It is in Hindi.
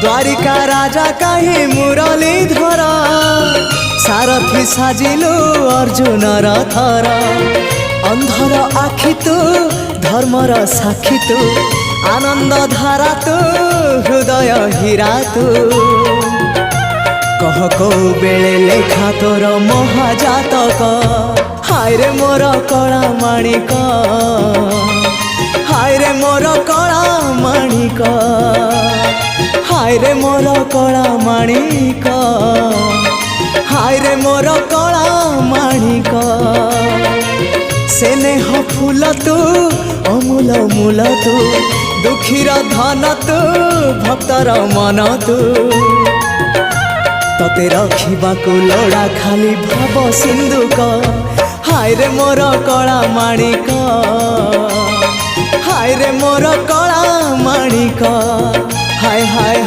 द्वारिका राजा कहीं मुरलीधर सारथी साजिलु अर्जुनर थर अंधर आखि तू धर्मर साक्षी तू आनंद धारा तू हृदय हीरा तू कह को बेले लेखा तोर महाजातक हाय रे मोर कला माणिक हाय रे मोर कला माणिक हाय रे मोर कला माणिक हाय रे मोर कला माणिक स्नेह फूल तू अमूल मूल तू दुखीर धन तू भक्तर मन तू तते रखिबाकू लोड़ा खाली भाव सिंधुक हाय रे मोर कला माणिक हाय रे मोर कला माणिक हाय हाय हाय।